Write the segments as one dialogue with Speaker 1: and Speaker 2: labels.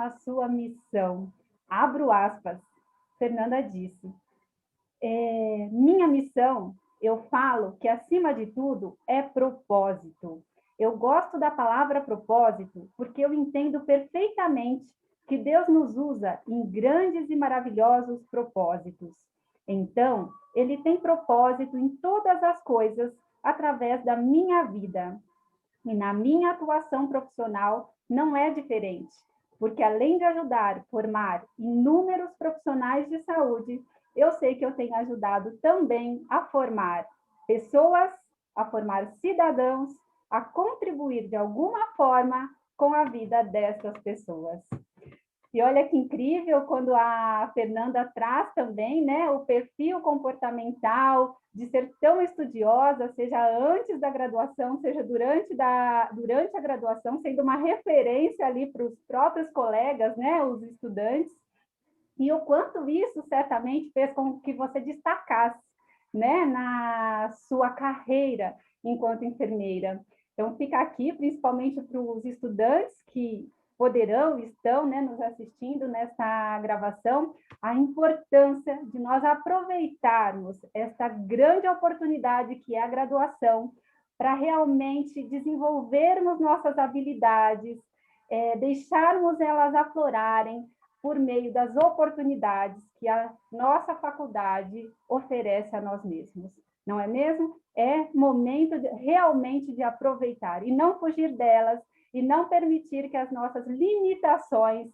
Speaker 1: a sua missão. Abro aspas, Fernanda disse. Minha missão, eu falo que, acima de tudo, é propósito. Eu gosto da palavra propósito porque eu entendo perfeitamente que Deus nos usa em grandes e maravilhosos propósitos. Então, Ele tem propósito em todas as coisas através da minha vida. E na minha atuação profissional não é diferente, porque além de ajudar a formar inúmeros profissionais de saúde, eu sei que eu tenho ajudado também a formar pessoas, a formar cidadãos, a contribuir de alguma forma com a vida dessas pessoas. E olha que incrível quando a Fernanda traz também, né, o perfil comportamental de ser tão estudiosa, seja antes da graduação, seja durante a graduação, sendo uma referência ali para os próprios colegas, né, os estudantes, e o quanto isso certamente fez com que você destacasse, né, na sua carreira enquanto enfermeira. Então, fica aqui, principalmente para os estudantes que estão, né, nos assistindo nesta gravação, a importância de nós aproveitarmos esta grande oportunidade que é a graduação para realmente desenvolvermos nossas habilidades, deixarmos elas aflorarem por meio das oportunidades que a nossa faculdade oferece a nós mesmos. Não é mesmo? É momento realmente de aproveitar e não fugir delas, e não permitir que as nossas limitações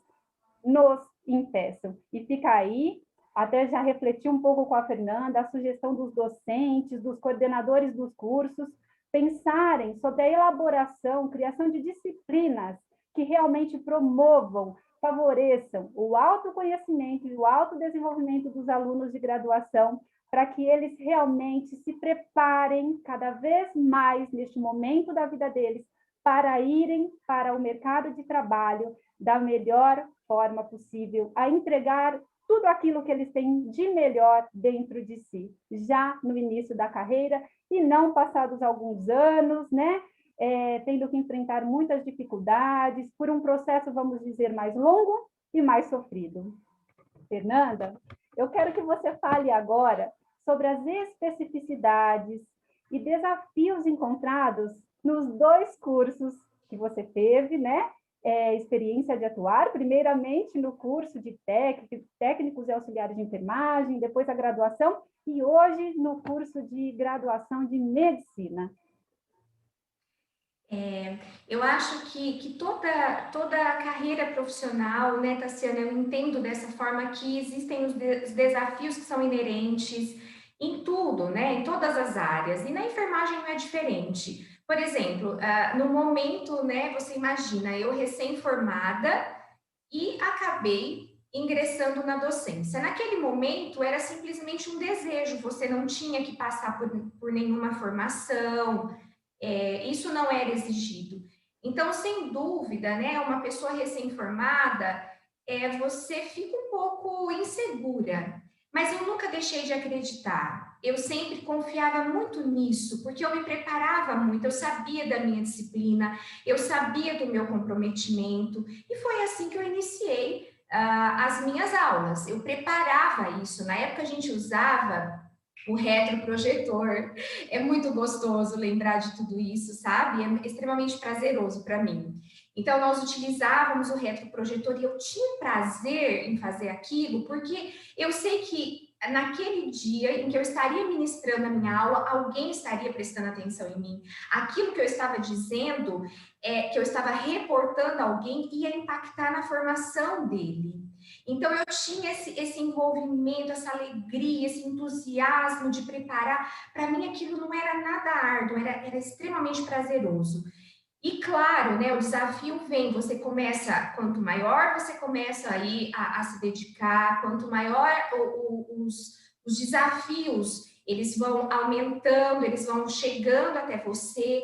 Speaker 1: nos impeçam. E fica aí, até já refleti um pouco com a Fernanda, a sugestão dos docentes, dos coordenadores dos cursos, pensarem sobre a elaboração, criação de disciplinas que realmente promovam, favoreçam o autoconhecimento e o autodesenvolvimento dos alunos de graduação, para que eles realmente se preparem cada vez mais neste momento da vida deles para irem para o mercado de trabalho da melhor forma possível, a entregar tudo aquilo que eles têm de melhor dentro de si, já no início da carreira, e não passados alguns anos, né, tendo que enfrentar muitas dificuldades, por um processo, vamos dizer, mais longo e mais sofrido. Fernanda, eu quero que você fale agora sobre as especificidades e desafios encontrados nos 2 cursos que você teve, né? Experiência de atuar, primeiramente no curso de técnicos e auxiliares de enfermagem, depois a graduação, e hoje no curso de graduação de medicina.
Speaker 2: Eu acho que toda a carreira profissional, né, Tassiana, eu entendo dessa forma que existem os desafios que são inerentes em tudo, né, em todas as áreas, e na enfermagem não é diferente. Por exemplo, no momento, né, você imagina, eu recém-formada e acabei ingressando na docência. Naquele momento era simplesmente um desejo, você não tinha que passar por nenhuma formação, isso não era exigido. Então, sem dúvida, né, uma pessoa recém-formada, você fica um pouco insegura, mas eu nunca deixei de acreditar. Eu sempre confiava muito nisso, porque eu me preparava muito, eu sabia da minha disciplina, eu sabia do meu comprometimento, e foi assim que eu iniciei as minhas aulas. Eu preparava isso. Na época a gente usava o retroprojetor. É muito gostoso lembrar de tudo isso, sabe? É extremamente prazeroso para mim. Então, nós utilizávamos o retroprojetor e eu tinha prazer em fazer aquilo, porque eu sei que naquele dia em que eu estaria ministrando a minha aula, alguém estaria prestando atenção em mim. Aquilo que eu estava dizendo, que eu estava reportando a alguém, ia impactar na formação dele. Então, eu tinha esse envolvimento, essa alegria, esse entusiasmo de preparar. Para mim, aquilo não era nada árduo, era extremamente prazeroso. E claro, né, o desafio vem, você começa, quanto maior você começa aí a se dedicar, quanto maior os desafios, eles vão aumentando, eles vão chegando até você,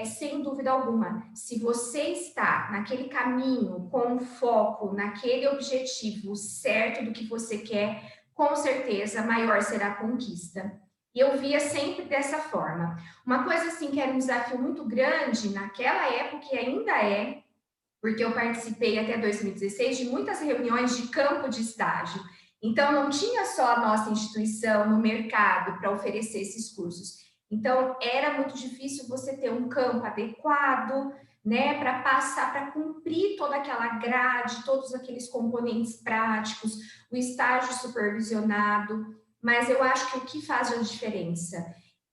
Speaker 2: sem dúvida alguma. Se você está naquele caminho, com foco, naquele objetivo certo do que você quer, com certeza maior será a conquista. E eu via sempre dessa forma. Uma coisa assim que era um desafio muito grande naquela época e ainda é porque eu participei até 2016 de muitas reuniões de campo de estágio. Então, não tinha só a nossa instituição no mercado para oferecer esses cursos. Então, era muito difícil você ter um campo adequado, né, para passar, para cumprir toda aquela grade, todos aqueles componentes práticos, o estágio supervisionado. Mas eu acho que o que faz a diferença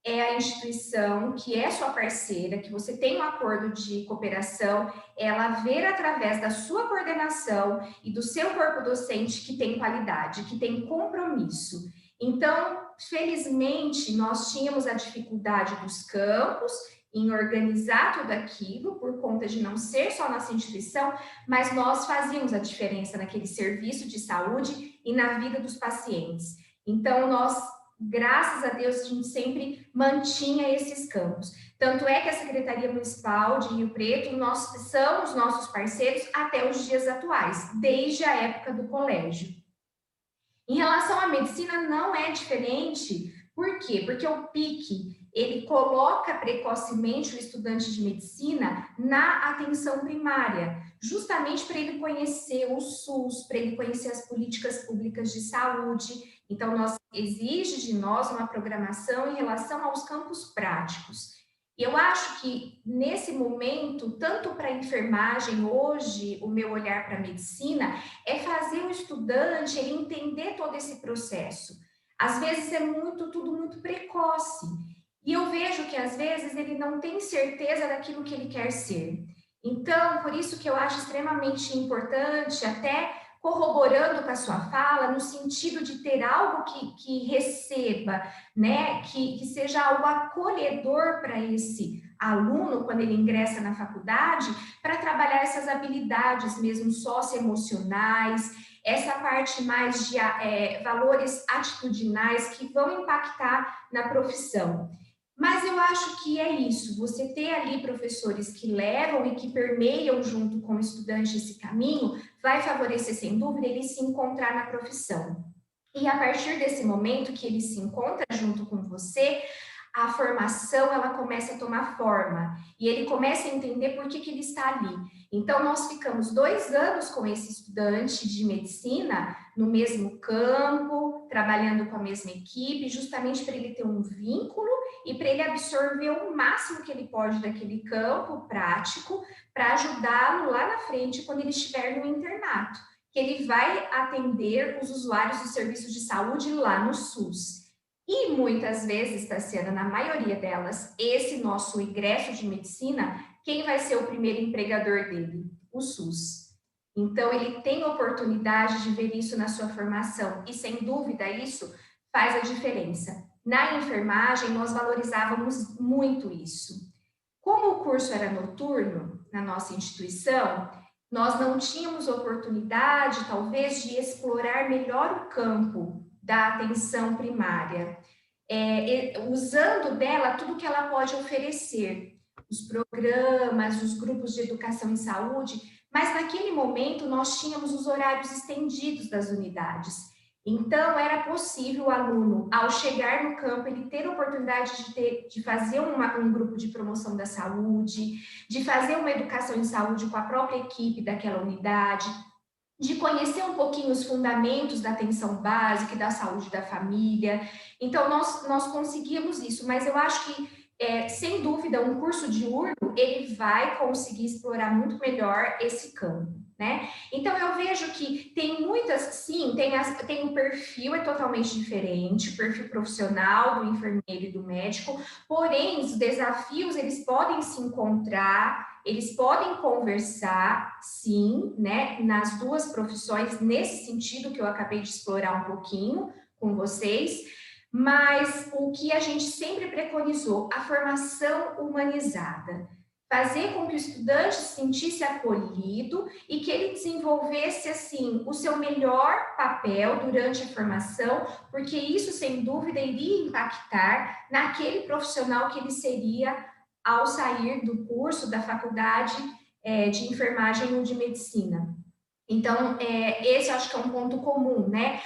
Speaker 2: é a instituição que é sua parceira, que você tem um acordo de cooperação, ela ver através da sua coordenação e do seu corpo docente que tem qualidade, que tem compromisso. Então, felizmente, nós tínhamos a dificuldade dos campos em organizar tudo aquilo, por conta de não ser só nossa instituição, mas nós fazíamos a diferença naquele serviço de saúde e na vida dos pacientes. Então, graças a Deus, a gente sempre mantinha esses campos. Tanto é que a Secretaria Municipal de Rio Preto são os nossos parceiros até os dias atuais, desde a época do colégio. Em relação à medicina, não é diferente. Por quê? Porque o PIC, ele coloca precocemente o estudante de medicina na atenção primária, justamente para ele conhecer o SUS, para ele conhecer as políticas públicas de saúde. Então, exige de nós uma programação em relação aos campos práticos. E eu acho que, nesse momento, tanto para a enfermagem, hoje, o meu olhar para a medicina, é fazer o estudante ele entender todo esse processo. Às vezes é tudo muito precoce. E eu vejo que, às vezes, ele não tem certeza daquilo que ele quer ser. Então, por isso que eu acho extremamente importante, até corroborando com a sua fala, no sentido de ter algo que receba, né, que seja algo acolhedor para esse aluno, quando ele ingressa na faculdade, para trabalhar essas habilidades mesmo socioemocionais, essa parte mais de valores atitudinais que vão impactar na profissão. Mas eu acho que é isso, você ter ali professores que levam e que permeiam junto com o estudante esse caminho, vai favorecer, sem dúvida, ele se encontrar na profissão. E a partir desse momento que ele se encontra junto com você, a formação ela começa a tomar forma e ele começa a entender por que ele está ali. Então, nós ficamos 2 anos com esse estudante de medicina no mesmo campo, trabalhando com a mesma equipe, justamente para ele ter um vínculo e para ele absorver o máximo que ele pode daquele campo prático para ajudá-lo lá na frente quando ele estiver no internato, que ele vai atender os usuários dos serviços de saúde lá no SUS. E muitas vezes, Tassiana, na maioria delas, esse nosso ingresso de medicina, quem vai ser o primeiro empregador dele? O SUS. Então, ele tem oportunidade de ver isso na sua formação e, sem dúvida, isso faz a diferença. Na enfermagem, nós valorizávamos muito isso. Como o curso era noturno na nossa instituição, nós não tínhamos oportunidade, talvez, de explorar melhor o campo da atenção primária, usando dela tudo que ela pode oferecer, os programas, os grupos de educação em saúde, mas naquele momento nós tínhamos os horários estendidos das unidades. Então, era possível o aluno, ao chegar no campo, ele ter a oportunidade de fazer um grupo de promoção da saúde, de fazer uma educação em saúde com a própria equipe daquela unidade, de conhecer um pouquinho os fundamentos da atenção básica e da saúde da família. Então, nós conseguimos isso, mas eu acho que, sem dúvida, um curso diurno, ele vai conseguir explorar muito melhor esse campo, né? Então, eu vejo que tem muitas, sim, tem o perfil é totalmente diferente, o perfil profissional do enfermeiro e do médico, porém, os desafios, eles podem se encontrar, eles podem conversar, sim, né, nas duas profissões, nesse sentido que eu acabei de explorar um pouquinho com vocês, mas o que a gente sempre preconizou, a formação humanizada, fazer com que o estudante se sentisse acolhido e que ele desenvolvesse, assim, o seu melhor papel durante a formação, porque isso, sem dúvida, iria impactar naquele profissional que ele seria ao sair do curso da faculdade de enfermagem ou de medicina. Então, esse eu acho que é um ponto comum, né?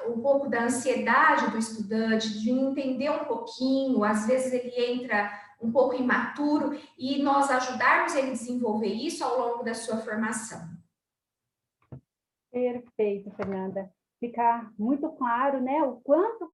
Speaker 2: Um pouco da ansiedade do estudante, de entender um pouquinho, às vezes ele entra um pouco imaturo, e nós ajudarmos ele a desenvolver isso ao longo da sua formação.
Speaker 1: Perfeito, Fernanda. Fica muito claro, né, o quanto